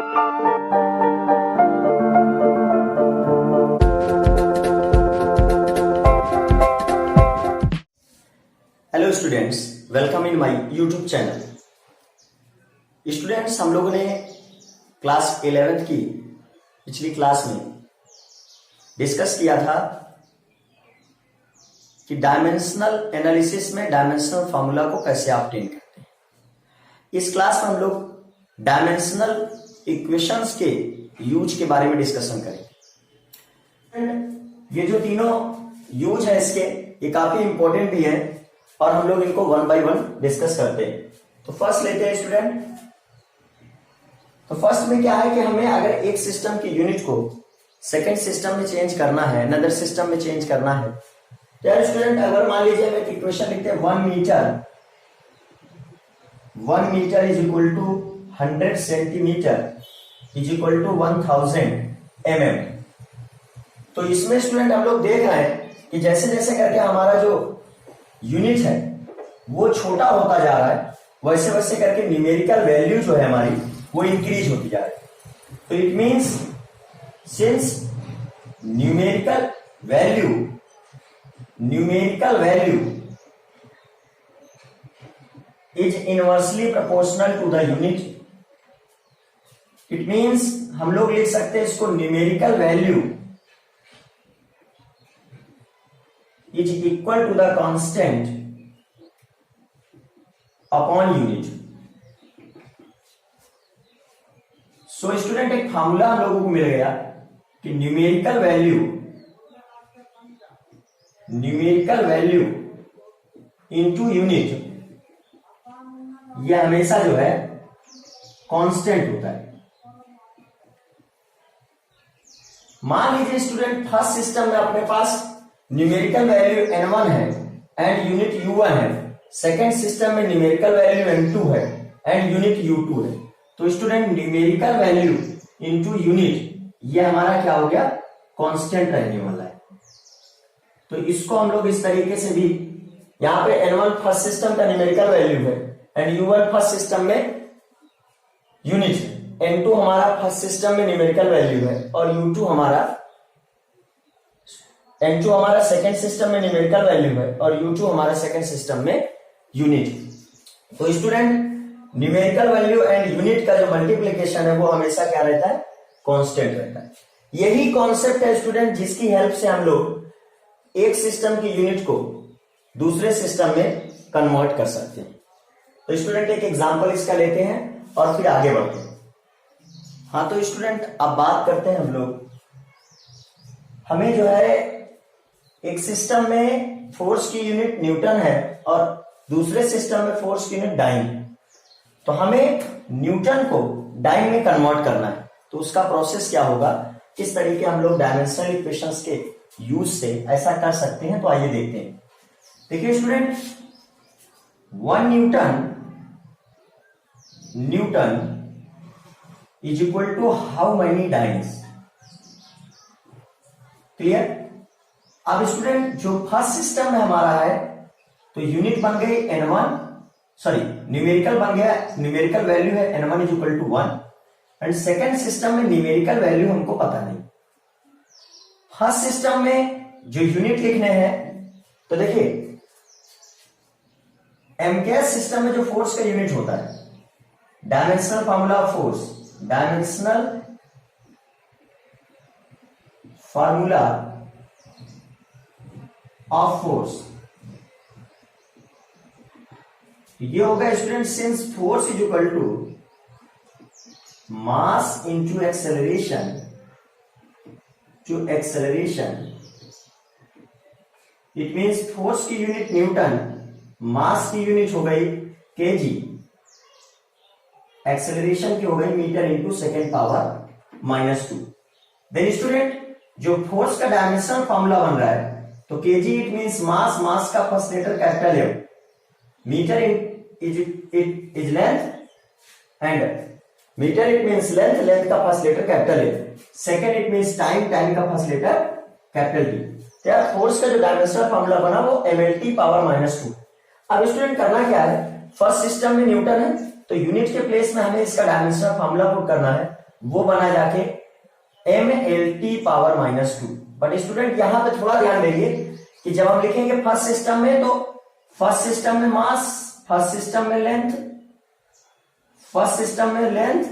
Hello students, welcome in my YouTube channel. Students, हम लोगों ने क्लास 11th की पिछली क्लास में डिस्कस किया था कि डायमेंशनल एनालिसिस में डायमेंशनल फार्मूला को कैसे ऑब्टेन करते हैं। इस क्लास में हम लोग डायमेंशनल इक्वेशंस के यूज के बारे में डिस्कशन करेंगे। ये जो तीनों यूज है इसके, ये काफी इंपॉर्टेंट भी है और हम लोग इनको वन बाय वन डिस्कस करते हैं। तो फर्स्ट लेते हैं स्टूडेंट। तो फर्स्ट में क्या है कि हमें अगर एक सिस्टम की यूनिट को सेकंड सिस्टम में चेंज करना है, अनदर सिस्टम में चेंज करना है, तो यार स्टूडेंट अगर मान लीजिए हम एक इक्वेशन लिखते हैं 1 metre is equal to 100 centimetre is equal to 1000 mm। तो इसमें स्टूडेंट हम लोग देख रहे हैं कि जैसे जैसे करके हमारा जो यूनिट है वो छोटा होता जा रहा है, वैसे वैसे करके न्यूमेरिकल वैल्यू जो है हमारी वो इंक्रीज होती जा रही है। तो it means since numerical value is inversely proportional to the unit, it means हम लोग लिख सकते हैं इसको numerical value is equal to the constant upon unit। So student एक फार्मूला हम लोगों को मिल गया कि न्यूमेरिकल वैल्यू इनटू यूनिट यह हमेशा जो है कांस्टेंट होता है। मान लीजिए स्टूडेंट फर्स्ट सिस्टम में अपने पास न्यूमेरिकल वैल्यू n1 है एंड यूनिट u1 है, सेकेंड सिस्टम में न्यूमेरिकल वैल्यू n2 है एंड यूनिट u2 है। तो student numerical value into unit ये हमारा क्या हो गया, कांस्टेंट रहने वाला है। तो इसको हम लोग इस तरीके से भी, यहां पे n1 फर्स्ट सिस्टम का न्यूमेरिकल वैल्यू है एंड u1 फर्स्ट सिस्टम में यूनिट है, n2 हमारा फर्स्ट सिस्टम में न्यूमेरिकल वैल्यू है और u2 हमारा सेकेंड सिस्टम में न्यूमेरिकल वैल्यू है और u2 हमारा सेकेंड सिस्टम में यूनिट। तो student numerical value and unit का जो मल्टीप्लिकेशन है वो हमेशा क्या रहता है, कांस्टेंट रहता है। यही कॉन्सेप्ट है स्टूडेंट जिसकी हेल्प से हम लोग एक सिस्टम की यूनिट को दूसरे सिस्टम में कन्वर्ट कर सकते हैं। तो स्टूडेंट एक एग्जांपल इसका लेते हैं और फिर आगे बढ़ते हैं। हाँ तो स्टूडेंट अब बात करते हैं हम लोग, हमें जो है एक सिस्टम में फोर्स की यूनिट न्यूटन है और दूसरे सिस्टम में फोर्स की यूनिट डाइन। तो हमें न्यूटन को डाइन में कन्वर्ट करना है, तो उसका प्रोसेस क्या होगा, किस तरीके हम लोग डायमेंशनल इक्वेशंस के यूज से ऐसा कर सकते हैं। तो आइए देखते हैं। देखिए student, 1 newton is equal to how many dynes. Clear. अब स्टूडेंट जो फर्स्ट सिस्टम में हमारा है तो यूनिट बन गई n1, सॉरी न्यूमेरिकल बन गया, न्यूमेरिकल वैल्यू है n1 is equal to 1 and second system में न्यूमेरिकल वैल्यू हमको पता नहीं। फर्स्ट सिस्टम में जो यूनिट लिखने हैं, तो देखिए एमकेएस सिस्टम में जो फोर्स का यूनिट होता है, dimensional formula of force, dimensional formula of force ये होगा student, since force is equal to mass into acceleration it means force की यूनिट न्यूटन, मास की यूनिट हो गई केजी, एक्सेलरेशन की हो गई metre into second power -2। Then student जो फोर्स का डायमेंशनल फॉर्मूला बन रहा है, तो KG it means mass, mass का first letter capital M, metre is length and metre it means length, length का first letter capital A, second it means time, time का first letter capital T. तो यार force का जो dimensional formula बना वो mLT power -2। अब student करना क्या है, फर्स्ट सिस्टम में न्यूटन है तो यूनिट के प्लेस में हमें इसका डायमेंशनल फॉर्मूला पुट करना है। वो बना जाके mLT पावर -2। बट स्टूडेंट यहां पे थोड़ा ध्यान देंगे कि जब हम लिखेंगे फर्स्ट सिस्टम में, तो फर्स्ट सिस्टम में मास, फर्स्ट सिस्टम में लेंथ, फर्स्ट सिस्टम में लेंथ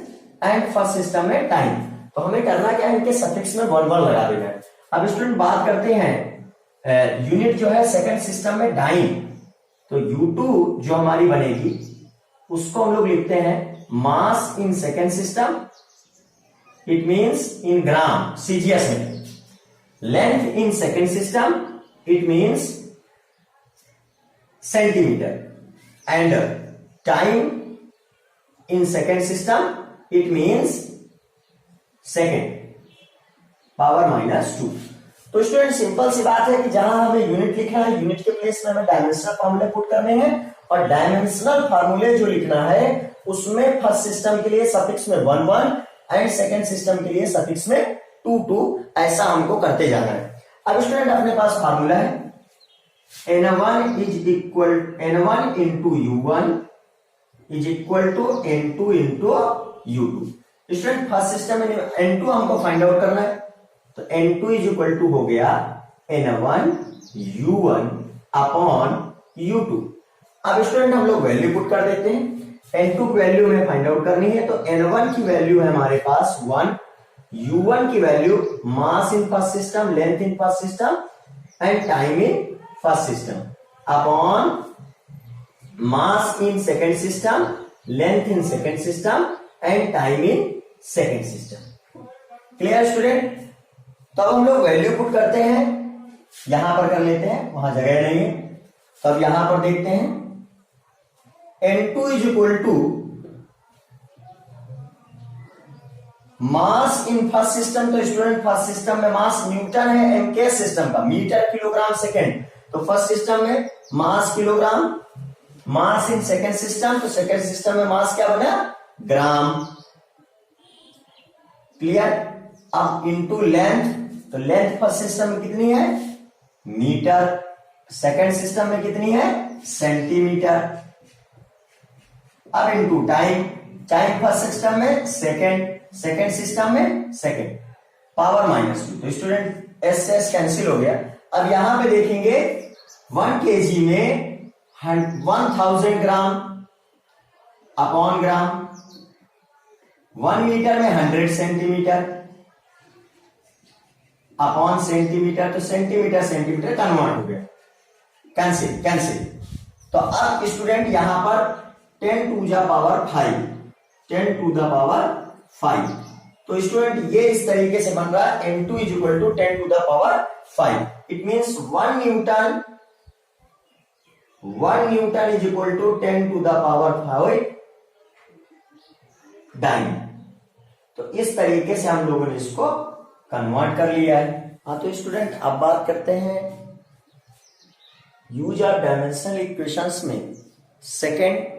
एंड फर्स्ट सिस्टम में टाइम। तो हमें करना क्या है, इनके सफिक्स में 1 1 लगा देना है। अब स्टूडेंट बात करते हैं यूनिट जो है सेकंड सिस्टम में टाइम, तो U2 जो हमारी बनेगी उसको हम लोग लिखते हैं mass in second system, it means in gram CGS में। Length in second system, it means centimetre. And time in second system, it means second power -2। तो स्टूडेंट सिंपल सी बात है कि जहां हमें यूनिट लिखना है, यूनिट के प्लेस में हमें डायमेंशनल फार्मूले पुट करने हैं, और डायमेंशनल फार्मूले जो लिखना है उसमें फर्स्ट सिस्टम के लिए सफिक्स में 1 1 एंड सेकंड सिस्टम के लिए सफिक्स में 2 2, ऐसा हमको करते जाना है। अब स्टूडेंट अपने पास फार्मूला है N1 इज इक्वल N1 इंटू U1 is equal to N2 इंटू U2। स्टूडेंट फर्स्ट सिस्टम में N2 हमको फाइंड आउट करना है, तो N2 इज इक्वल टू हो गया N1 U1 अपॉन U2। अब स्टूडेंट हम लोग वैल्यू पुट कर देते हैं। N2 की वैल्यू हमें फाइंड आउट करनी है, तो N1 की वैल्यू है हमारे पास 1, U1 की value mass in first system, length in first system and time in first system upon mass in second system, length in second system and time in second system. Clear student? तो अब हम लोग value put करते हैं, यहां पर कर लेते हैं, वहां जगह नहीं है, तो अब यहां पर देखते हैं N2 is equal to mass in first system. तो स्टूडेंट फर्स्ट सिस्टम में मास न्यूटन है, एमके सिस्टम का मीटर किलोग्राम सेकेंड, तो फर्स्ट सिस्टम में mass kilogram. Mass in second system, तो सेकेंड सिस्टम में मास क्या बना, ग्राम। क्लियर? अब इनटू लेंथ, तो लेंथ फर्स्ट सिस्टम में कितनी है, मीटर, सेकेंड सिस्टम में कितनी है, सेंटीमीटर। अब into time, time first system में सेकेंड, सेकेंड सिस्टम में सेकेंड, पावर -2। तो स्टूडेंट एस से एस कैंसिल हो गया। अब यहां पे देखेंगे 1 kg में 1000 ग्राम अपॉन ग्राम, 1 मीटर में 100 सेंटीमीटर अपॉन सेंटीमीटर, तो सेंटीमीटर सेंटीमीटर कन्वर्ट हो गया, कैंसिल कैंसिल। तो अब स्टूडेंट यहां पर 10 to the power 5, 10 to the power 5। तो स्टूडेंट ये इस तरीके से बन रहा है N2 is equal to 10 to the power 5। It means 1 newton is equal to 10 to the power 5 dyne. तो इस तरीके से हम लोगों ने इसको कन्वर्ट कर लिया है। हाँ, तो स्टूडेंट अब बात करते हैं यूज ऑफ डायमेंशनल इक्वेशंस में सेकेंड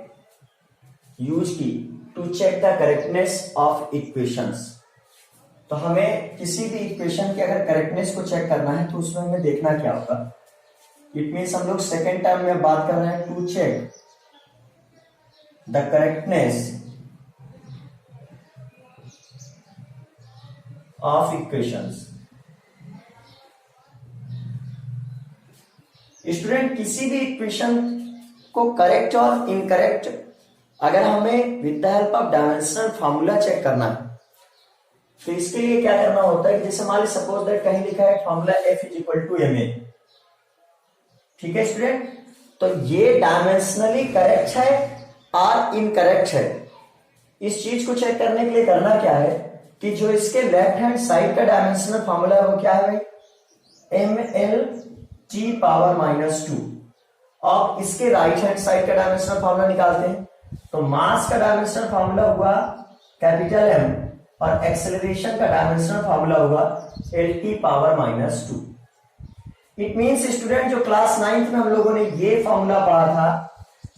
यूज की to check the correctness of equations. तो हमें किसी भी इक्वेशन की अगर करेक्टनेस को चेक करना है तो उसमें हमें देखना क्या होगा, इट मीन्स हम लोग सेकेंड टर्म में बात कर रहे हैं to check the correctness of equations. Student किसी भी इक्वेशन को करेक्ट और इनकरेक्ट अगर हमें with the help of dimensional formula check करना है तो इसके लिए क्या करना होता है, जैसे मान ली सपोज दैट कहीं लिखा है formula F is equal to ma, ठीक है स्टूडेंट। तो ये डायमेंशनली करेक्ट है और इनकरेक्ट है। इस चीज को चेक करने के लिए करना क्या है कि जो इसके लेफ्ट हैंड साइड का डायमेंशनल फार्मूला है वो क्या है भाई, mLT पावर -2। और इसके राइट हैंड साइड का डायमेंशनल फार्मूला निकालते हैं, तो मास का डायमेंशनल फार्मूला हुआ कैपिटल M और एक्सेलरेशन का डायमेंशनल फार्मूला हुआ LT power -2। It means student जो क्लास 9th में हम लोगों ने ये फार्मूला पढ़ा था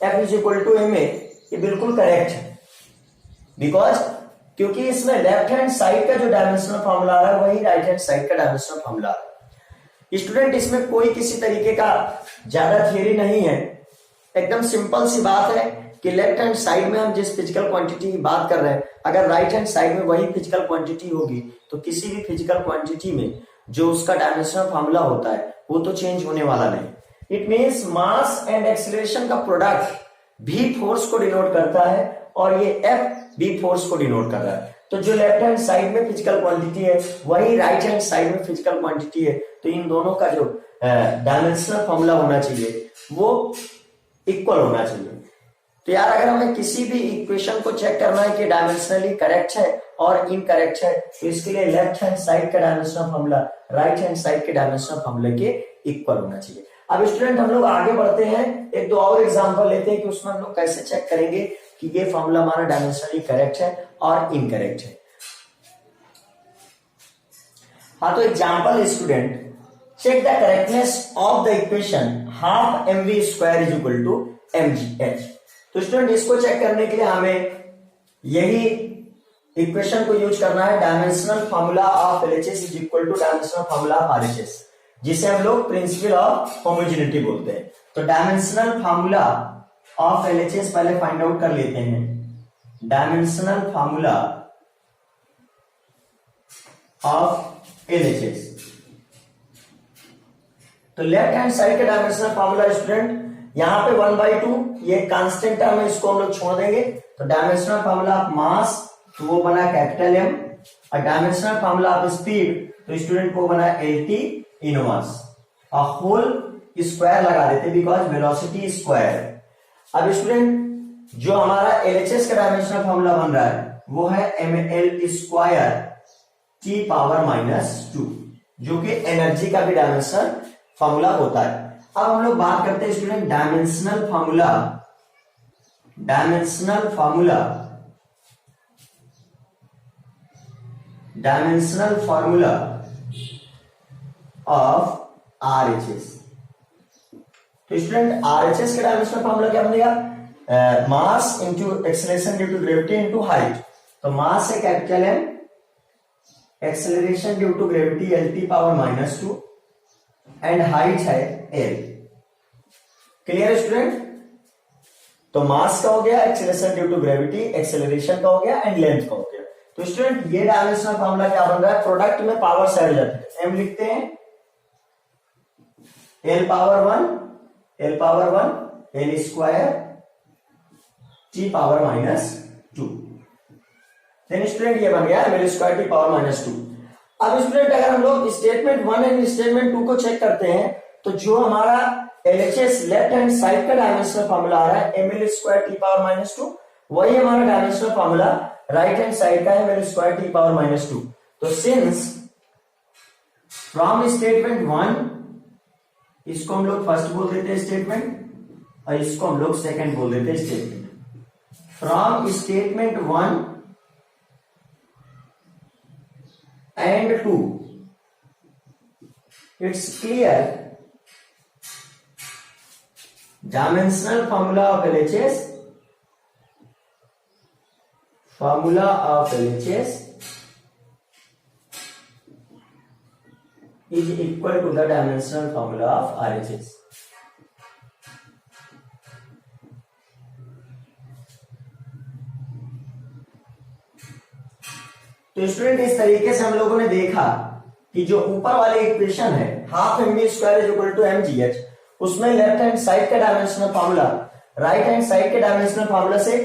F is equal to ma, ये बिल्कुल करेक्ट है। बिकॉज क्योंकि इसमें लेफ्ट हैंड साइड का जो डायमेंशनल फार्मूला आ रहा है वही राइट हैंड साइड का डायमेंशनल फार्मूला आ रहा है। स्टूडेंट इसमें कोई किसी तरीके का ज्यादा थियरी नहीं है, एकदम सिंपल सी बात है कि लेफ्ट हैंड साइड में हम जिस फिजिकल क्वांटिटी की बात कर रहे हैं, अगर राइट हैंड साइड में वही फिजिकल क्वांटिटी होगी तो किसी भी फिजिकल क्वांटिटी में जो उसका डायमेंशनल फॉर्मूला होता है वो तो चेंज होने वाला नहीं। It means mass and acceleration का प्रोडक्ट भी फोर्स को डिनोट करता है और ये एफ भी फोर्स को डिनोट कर रहा है। तो जो लेफ्ट हैंड साइड में फिजिकल क्वांटिटी है वही राइट हैंड साइड में फिजिकल क्वांटिटी है, तो इन दोनों का जो डायमेंशनल फॉर्मूला होना चाहिए वो इक्वल होना चाहिए। तो यार अगर हमें किसी भी इक्वेशन को चेक करना है कि डायमेंशनली करेक्ट है और इनकरेक्ट है, तो इसके लिए लेफ्ट हैंड साइड का dimensional formula right hand side के डायमेंशनल फॉर्मूले के इक्वल होना चाहिए। अब स्टूडेंट हम लोग आगे बढ़ते हैं, एक दो और एग्जांपल लेते हैं कि उसमें हम लोग कैसे चेक करेंगे कि ये फॉर्मूला हमारा डायमेंशनली करेक्ट है और इनकरेक्ट है। हाँ, तो example student, check the correctness of the equation half mv square is equal to mgh। तो स्टूडेंट इसको चेक करने के लिए हमें यही इक्वेशन को यूज करना है, dimensional formula of LHS is equal two dimensional formula of RHS, जिसे हम लोग प्रिंसिपल ऑफ होमोजेनिटी बोलते हैं। तो डायमेंशनल फॉर्मूला ऑफ एलएचएस पहले फाइंड आउट कर लेते हैं। डायमेंशनल फॉर्मूला ऑफ एलएचएस, तो लेफ्ट हैंड साइड का डायमेंशनल फार्मूला स्टूडेंट यहां पे 1/2, ये कांस्टेंट टर्म है, इसको हम लोग छोड़ देंगे। तो डायमेंशनल फार्मूला ऑफ मास तो वो बना कैपिटल एम, और डायमेंशनल फार्मूला ऑफ स्पीड तो स्टूडेंट को बना LT इनवर्स, और होल स्क्वायर लगा देते बिकॉज वेलोसिटी स्क्वायर। अब स्टूडेंट जो हमारा LHS का डायमेंशनल फार्मूला बन रहा है वो है ml स्क्वायर T पावर -2, जो कि एनर्जी का भी डायमेंशनल फॉर्मूला होता है। अब हम लोग बात करते हैं student dimensional formula of RHS. तो स्टूडेंट आरएचएस का डायमेंशनल फॉर्मूला क्या बनेगा? Mass into acceleration due to gravity into height. तो मास है capital M, acceleration due to gravity LT power -2 and height है L। Clear student? तो mass का हो गया, acceleration due to gravity, acceleration का हो गया एंड लेंथ का हो गया। तो स्टूडेंट ये डायमेंशनल फॉर्मूला क्या बन रहा है? प्रोडक्ट में पावर साइड जाते हैं, m लिखते हैं L power 1 L square T power -2। Then student ये बन गया L स्क्वायर T पावर -2। अब स्टूडेंट अगर हम लोग स्टेटमेंट 1 एंड स्टेटमेंट 2 को चेक करते हैं तो जो हमारा LHS लेफ्ट हैंड साइड का डायमेंशनल फॉर्मूला आ रहा है ml स्क्वायर T पावर -2, वही हमारा dimensional formula right hand side का है ml स्क्वायर T पावर -2। तो सिंस फ्रॉम स्टेटमेंट 1, इसको हम लोग फर्स्ट बोल देते हैं स्टेटमेंट, और इसको हम लोग सेकंड बोल देते हैं statement. From statement 1 and 2, it's clear dimensional formula of LHS is equal to the dimensional formula of RHS। तो स्टूडेंट इस तरीके से हम लोगों ने देखा कि जो ऊपर वाली इक्वेशन है half mv square is equal to mgh, उसमें लेफ्ट हैंड साइड का dimensional formula right hand side के डायमेंशनल फार्मूला से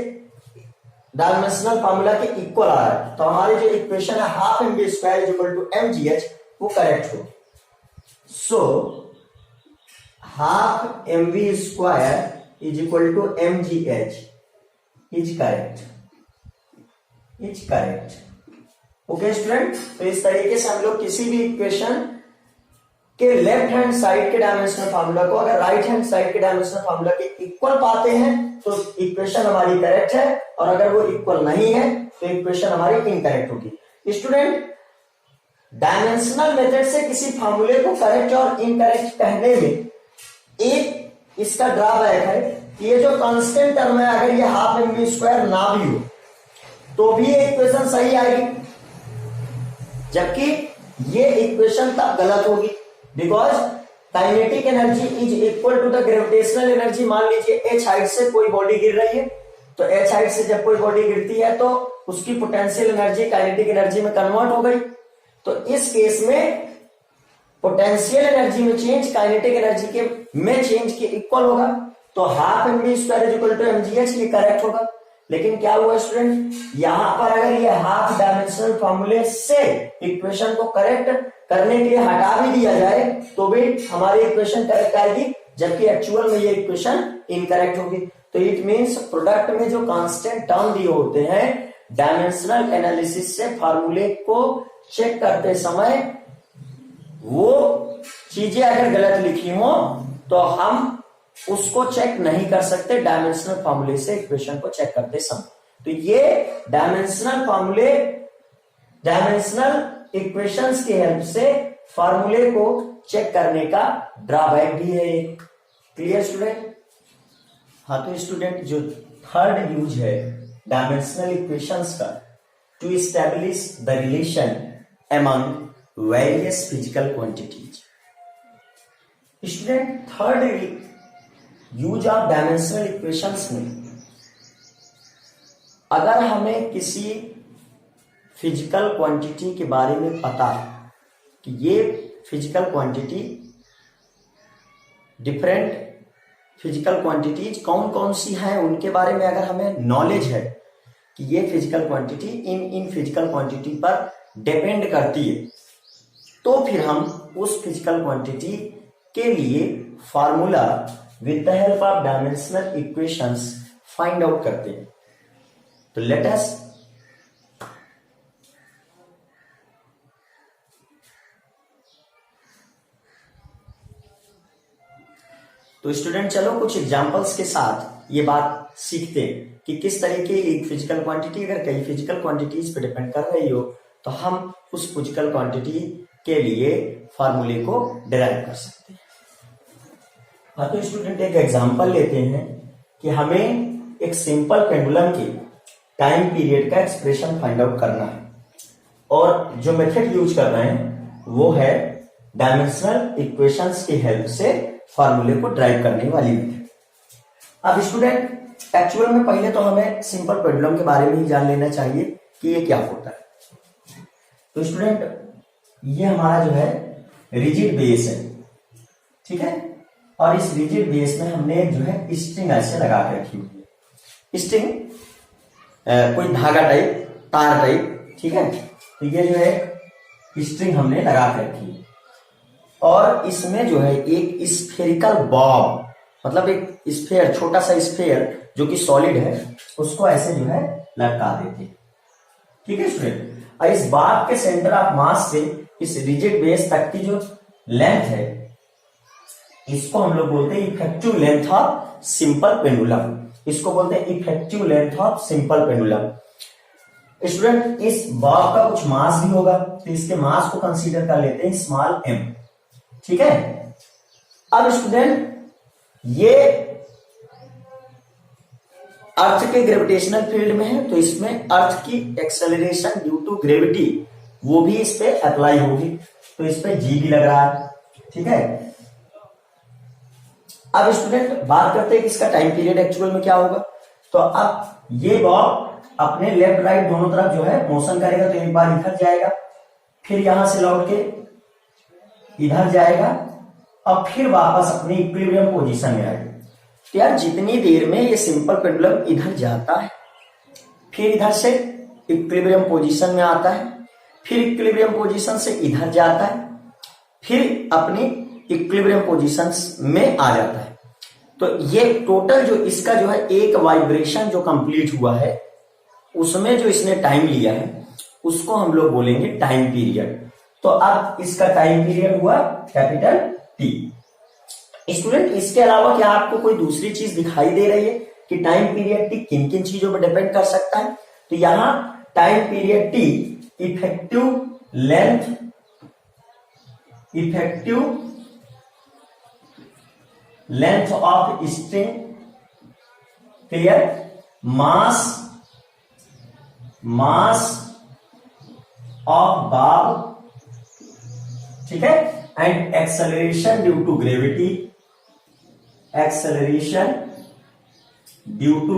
डायमेंशनल फार्मूला के इक्वल आ रहा है। तो हमारी जो इक्वेशन है half mv square is equal to mgh वो करेक्ट होगी। So half mv square is equal to mgh is correct. Okay student, तो इस तरीके से हम लोग किसी भी इक्वेशन के लेफ्ट हैंड साइड के डायमेंशनल फार्मूला को अगर राइट हैंड साइड के डायमेंशनल फार्मूला के इक्वल पाते हैं तो इक्वेशन हमारी करेक्ट है, और अगर वो इक्वल नहीं है तो इक्वेशन हमारी इनकरेक्ट होगी। स्टूडेंट डायमेंशनल मेथड से किसी फार्मूले को करेक्ट और इनकरेक्ट कहने में एक इसका ड्रॉबैक है कि ये जो कांस्टेंट टर्म है अगर ये हाफ mv स्क्वायर ना भी हो तो भी ये इक्वेशन सही आएगी, जबकि ये इक्वेशन तब गलत होगी because kinetic energy is equal to the gravitational energy. मान लीजिए h हाइट से कोई बॉडी गिर रही है तो एच हाइट से जब कोई बॉडी गिरती है तो उसकी पोटेंशियल एनर्जी काइनेटिक एनर्जी में कन्वर्ट हो गई। तो इस केस में पोटेंशियल एनर्जी में चेंज काइनेटिक एनर्जी के में चेंज के इक्वल होगा। तो half M B square is equal to M G H, ये करेक्ट होगा। लेकिन क्या हुआ स्टूडेंट, यहां पर अगर ये हाफ डायमेंशनल फॉर्मूले से इक्वेशन को करेक्ट करने के लिए हटा भी दिया जाए तो भी हमारी इक्वेशन करेक्ट आएगी, जबकि एक्चुअल में ये इक्वेशन इनकरेक्ट होगी। तो इट मींस प्रोडक्ट में जो कांस्टेंट टर्म दिए होते हैं डायमेंशनल एनालिसिस से फार्मूले को चेक करते समय वो चीजें अगर गलत लिखी हो तो हम उसको चेक नहीं कर सकते डायमेंशनल फॉर्मूले से इक्वेशन को चेक करते समय। तो ये डायमेंशनल फॉर्मूले डायमेंशनल इक्वेशंस की हेल्प से फार्मूले को चेक करने का ड्रॉबैक भी है। Clear student? हाँ, तो स्टूडेंट जो थर्ड यूज है डायमेंशनल इक्वेशंस का to establish the relation among various physical quantities. Student third use of dimensional equations में अगर हमें किसी फिजिकल क्वांटिटी के बारे में पता है कि ये physical quantity different physical quantities कौन कौन सी हैं उनके बारे में अगर हमें नॉलेज है कि ये physical quantity in physical quantity पर डिपेंड करती है, तो फिर हम उस फिजिकल क्वांटिटी के लिए formula with the help of dimensional equations find out करते हैं। तो लेट अस तो स्टूडेंट चलो कुछ एग्जांपल्स के साथ ये बात सीखते हैं कि किस तरीके एक फिजिकल क्वांटिटी अगर कई फिजिकल क्वांटिटीज पे डिपेंड कर रही हो तो हम उस फिजिकल क्वांटिटी के लिए फार्मूले को डिराइव कर सकते हैं। हाँ, तो स्टूडेंट एक एग्जांपल लेते हैं कि हमें एक सिंपल पेंडुलम के टाइम पीरियड का एक्सप्रेशन फाइंड आउट करना है और जो मेथड यूज कर रहे हैं वो है डायमेंशनल इक्वेशंस की हेल्प से फार्मूले को ड्राइव करने वाली मेथड। अब स्टूडेंट एक्चुअल में पहले तो हमें सिंपल पेंडुलम के बारे में ही जान लेना चाहिए कि ये क्या होता है। तो स्टूडेंट ये हमारा जो है रिजिड बेस है, ठीक है, और इस रिजिड बेस में हमने जो है स्ट्रिंग ऐसे लगा के रखी हुई है। स्ट्रिंग कोई धागा टाइप, तार टाइप, ठीक है। तो ये जो है स्ट्रिंग हमने लगा के रखी है और इसमें जो है एक स्फेरिकल बॉब, मतलब एक स्फेयर, छोटा सा स्फेयर जो कि सॉलिड है, उसको ऐसे जो है लटका देते हैं, ठीक है स्टूडेंट। और इस बॉब के सेंटर ऑफ मास से इस रिजिड बेस तक की जो लेंथ है इसको हम लोग बोलते हैं effective length of simple pendulum. इसको बोलते हैं effective length of simple pendulum. Student इस बॉब का कुछ मास भी होगा तो इसके मास को कंसीडर कर लेते हैं स्मॉल m, ठीक है। अब स्टूडेंट ये अर्थ के ग्रेविटेशनल फील्ड में है तो इसमें अर्थ की एक्सेलरेशन ड्यू टू ग्रेविटी वो भी इस पे अप्लाई होगी, तो इस पे जी भी लग रहा है, ठीक है। अब स्टूडेंट बात करते हैं कि इसका टाइम पीरियड एक्चुअल में क्या होगा। तो अब ये बॉब अपने लेफ्ट राइट दोनों तरफ जो है मोशन करेगा, तो एक बार इधर जाएगा, फिर यहां से लौट के इधर जाएगा और फिर वापस अपनी इक्विलिब्रियम पोजीशन में आएगा। तो यार जितनी देर में ये सिंपल पेंडुलम इधर जाता है, फिर इधर से इक्विलिब्रियम पोजीशन में आता है, फिर इक्विलिब्रियम पोजीशन से इधर जाता है, फिर अपनी इक्विलिब्रियम पोजीशन में आ जाता है, तो ये टोटल जो इसका जो है एक वाइब्रेशन जो कंप्लीट हुआ है उसमें जो इसने टाइम लिया है उसको हम लोग बोलेंगे टाइम पीरियड। तो अब इसका टाइम पीरियड हुआ कैपिटल टी। स्टूडेंट इसके अलावा क्या आपको कोई दूसरी चीज दिखाई दे रही है कि टाइम पीरियड टी किन किन चीजों पर डिपेंड कर सकता है? तो यहां time period T effective length of string, clear, mass of bob, ठीक है, and acceleration due to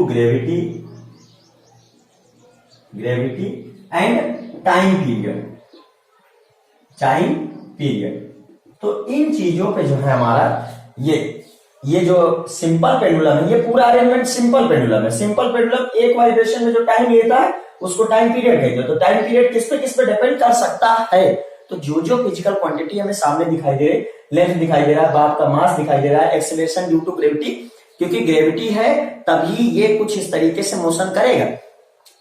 gravity, gravity and time period. तो इन चीजों पे जो है हमारा ये जो सिंपल पेंडुलम है, ये पूरा अरेंजमेंट सिंपल पेंडुलम है। सिंपल पेंडुलम एक वाइब्रेशन में जो टाइम लेता है उसको टाइम पीरियड कहते हैं। तो टाइम पीरियड किस पे डिपेंड कर सकता है? तो जो फिजिकल क्वांटिटी हमें सामने दिखाई दे रही, लेंथ दिखाई दे रहा है, बाप का मास दिखाई दे रहा है, एक्सेलरेशन ड्यू टू ग्रेविटी, क्योंकि ग्रेविटी है तभी ये कुछ इस तरीके से मोशन करेगा।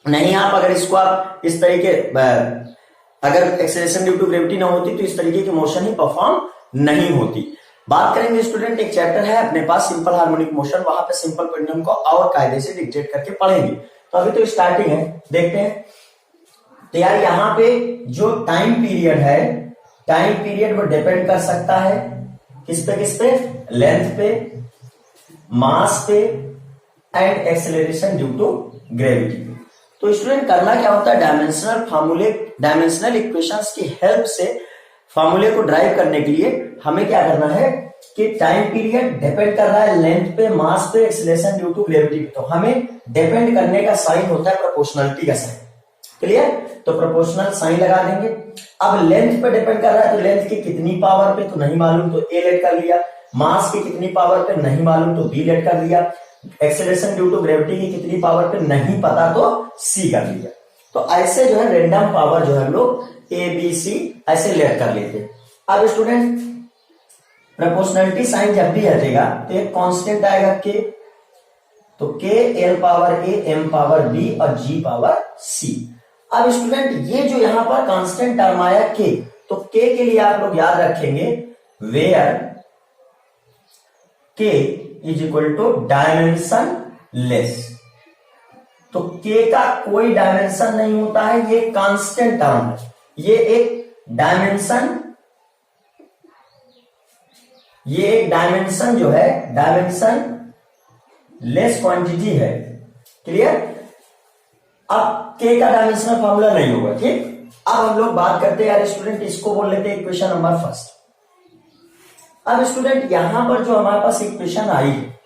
नहीं आप अगर इसको आप इस तरीके, अगर एक्सेलरेशन ड्यू टू ग्रेविटी ना होती तो इस तरीके की मोशन ही परफॉर्म नहीं होती। बात करेंगे स्टूडेंट, एक चैप्टर है अपने पास सिंपल हार्मोनिक मोशन, वहां पे सिंपल पेंडुलम को और कायदे से डिक्टेट करके पढ़ेंगे। तो अभी तो स्टार्टिंग है, देखते हैं। तो यार यहाँ पे जो टाइम पीरियड है, टाइम पीरियड वो डिपेंड कर सकता है किस पे? लेंथ पे, मास पे and acceleration due to gravity पे। तो स्टूडेंट करना क्या होता है, डायमेंशनल इक्वेशंस की हेल्प से फॉर्मूले को ड्राइव करने के लिए हमें क्या करना है कि टाइम पीरियड डिपेंड कर रहा है लेंथ पे, मास पे, एक्सेलरेशन ड्यू टू ग्रेविटी पे। तो हमें डिपेंड करने का साइन होता है प्रोपोर्शनलिटी का साइन। क्लियर? तो प्रोपोर्शनल साइन लगा देंगे। अब लेंथ पे डिपेंड कर रहा है, तो लेंथ की कितनी पावर पे तो नहीं मालूम, तो ए लेट कर लिया। मास की कितनी पावर पे नहीं मालूम, तो बी लेट कर लिया। एक्सेलरेशन ड्यू टू ग्रेविटी की कितनी पावर पे नहीं पता, तो सी कर लिया। तो ऐसे जो है रेंडम पावर जो है हम लोग ए बी सी ऐसे लेट कर लेते हैं। अब स्टूडेंट प्रोपोर्शनलिटी साइन जब भी हटेगा तो एक कांस्टेंट आएगा के, तो K L power A M power B और जी पावर सी। अब स्टूडेंट ये जो यहां पर कांस्टेंट टर्म आया के, तो के लिए आप लोग याद रखेंगे where K is equal to dimensionless. तो के का कोई डायमेंशन नहीं होता है, ये कांस्टेंट टर्म है, ये एक डायमेंशन जो है डायमेंशन लेस क्वांटिटी है। क्लियर? अब के का डायमेंशनल फॉर्मूला नहीं होगा। ठीक, अब हम लोग बात करते हैं यार स्टूडेंट, इसको बोल लेते हैं इक्वेशन नंबर फर्स्ट। अब स्टूडेंट यहां पर जो हमारे पास इक्वेशन आई है,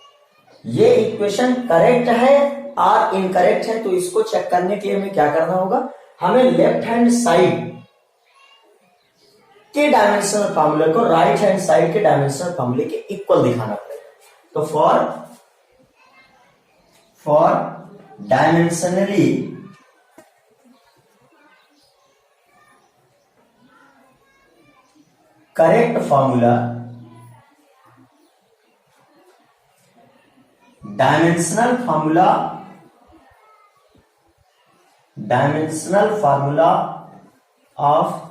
ये इक्वेशन करेक्ट है और इनकरेक्ट है, तो इसको चेक करने के लिए हमें क्या करना होगा, हमें लेफ्ट हैंड साइड के डायमेंशनल फॉर्मूले को राइट हैंड साइड के डायमेंशनल फॉर्मूले के इक्वल दिखाना पड़ेगा। तो for dimensionally correct formula, dimensional formula of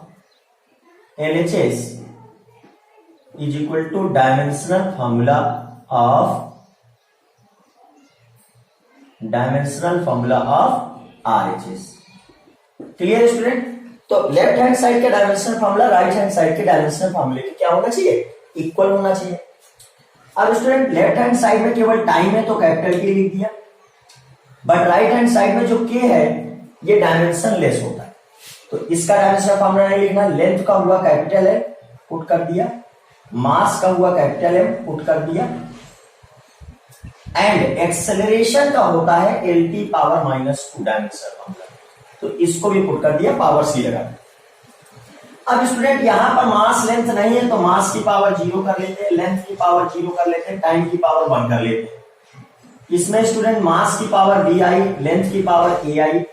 LHS is equal to dimensional formula of RHS। Clear student? तो लेफ्ट हैंड साइड के dimensional formula right hand side के डायमेंशनल फॉर्मूले के क्या होना चाहिए, इक्वल होना चाहिए। अब स्टूडेंट लेफ्ट हैंड साइड में केवल टाइम है तो कैपिटल के लिख दिया, बट राइट हैंड साइड में जो के है ये डायमेंशन लेस होता है, तो इसका डायमेंशनल फॉर्मूला नहीं लिखना। लेंथ का हुआ कैपिटल है, पुट कर दिया। मास का हुआ कैपिटल है, पुट कर दिया। एंड एक्सेलरेशन का होता है LT पावर -2 डायमेंशनल फॉर्मूला, तो इसको भी पुट कर दिया, पावर सी लगा। अब स्टूडेंट यहां पर मास लेंथ नहीं है, तो मास की पावर 0 कर लेते हैं, लेंथ की पावर 0 कर लेते हैं, टाइम की पावर 1 कर लेते हैं। इसमें स्टूडेंट मास की पावर B आई, लेंथ की power A I,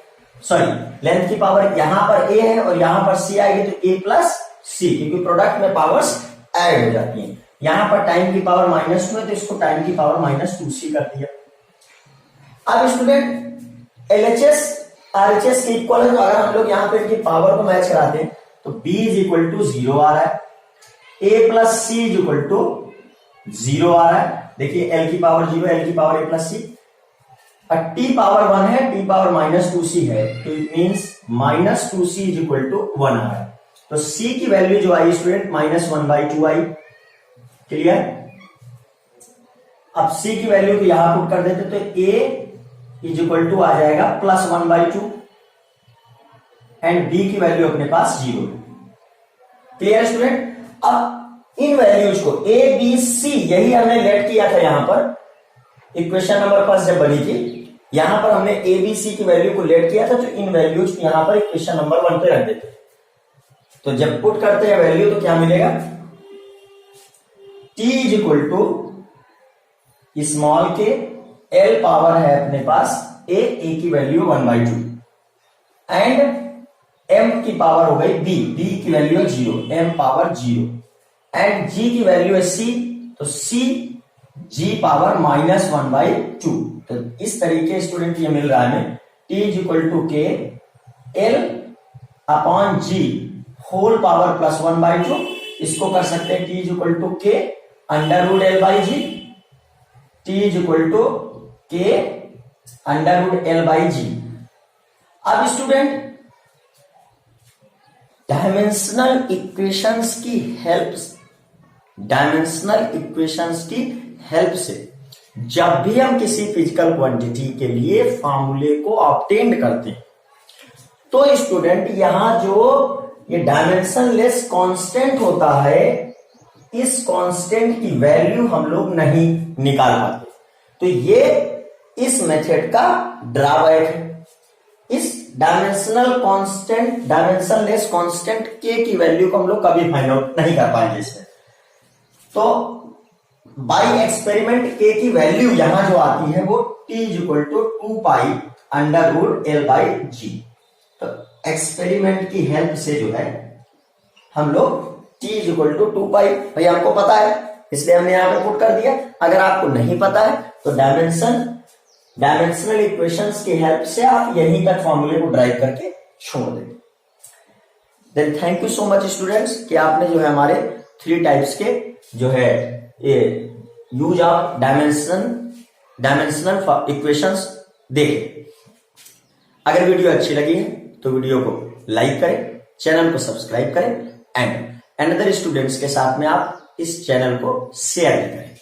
sorry length की पावर यहां पर A है और यहां पर C आएगी, तो A प्लस C, क्योंकि प्रोडक्ट में पावर्स ऐड हो जाती हैं। यहां पर टाइम की पावर -2 है, तो इसको टाइम की पावर -2C कर दिया। अब स्टूडेंट LHS RHS के इक्वल है, तो अगर हम लोग यहाँ पे इनकी पावर को मैच कराते हैं तो B इज इक्वल टू 0 आ रहा है, A plus C is equal to 0 आ रहा है। देखिए L की पावर 0, L की पावर A प्लस C, और T पावर 1 है, T पावर -2C है, तो it means -2C is equal to 1 आ रहा है। तो C की वैल्यू जो आई स्टूडेंट -1/2 आई। क्लियर? अब C की वैल्यू को यहां पुट कर देते तो A इज इक्वल टू आ जाएगा +1/2 एंड B की वैल्यू अपने पास 0। Clear student? अब इन वैल्यूज को A B C यही हमने लेट किया था यहां पर इक्वेशन नंबर फर्स्ट जब बनी थी, यहां पर हमने ए बी सी की वैल्यू को लेट किया था, तो इन वैल्यूज यहां पर इक्वेशन नंबर 1 पे रख देते हैं। तो जब पुट करते हैं वैल्यू तो क्या मिलेगा, t is equal to small K, L power है अपने पास ए की वैल्यू 1/2 एंड m की पावर हो गई b की वैल्यू है 0, m पावर 0 एंड g की वैल्यू है c, तो c g पावर -1/2। तो इस तरीके स्टूडेंट ये मिल रहा है हमें t is equal to K L upon G whole power plus 1/2। इसको कर सकते हैं t is equal to K under root L by G, t is equal to K under root L by G. अब student dimensional equations की help से जब भी हम किसी फिजिकल क्वांटिटी के लिए फॉर्मूले को ऑब्टेन करते हैं, तो स्टूडेंट यहां जो ये डायमेंशनलेस कांस्टेंट होता है, इस कांस्टेंट की वैल्यू हम लोग नहीं निकाल पाते। तो ये इस मेथड का ड्रॉबैक है। इस डायमेंशनलेस कांस्टेंट के की वैल्यू को हम लोग कभी फाइंड आउट नहीं कर पाएंगे इसमें। तो बाई एक्सपेरिमेंट के की वैल्यू यहां जो आती है वो t is equal to 2 pi under root L by G. तो एक्सपेरिमेंट की हेल्प से जो है हम लोग t इज इक्वल टू 2 पाई, भाई हमको पता है इसलिए हमने यहां पे पुट कर दिया। अगर आपको नहीं पता है तो डायमेंशनल इक्वेशंस की हेल्प से आप यहीं तक फॉर्मूले को ड्राइव करके छोड़ देंगे। Then thank you so much students कि आपने जो है हमारे 3 टाइप्स के जो है ये यूज ऑफ डायमेंशनल इक्वेशंस देखें। अगर वीडियो अच्छी लगी है तो वीडियो को लाइक करें, चैनल को सब्सक्राइब करें एंड अनदर स्टूडेंट्स के साथ में आप इस चैनल को शेयर करें।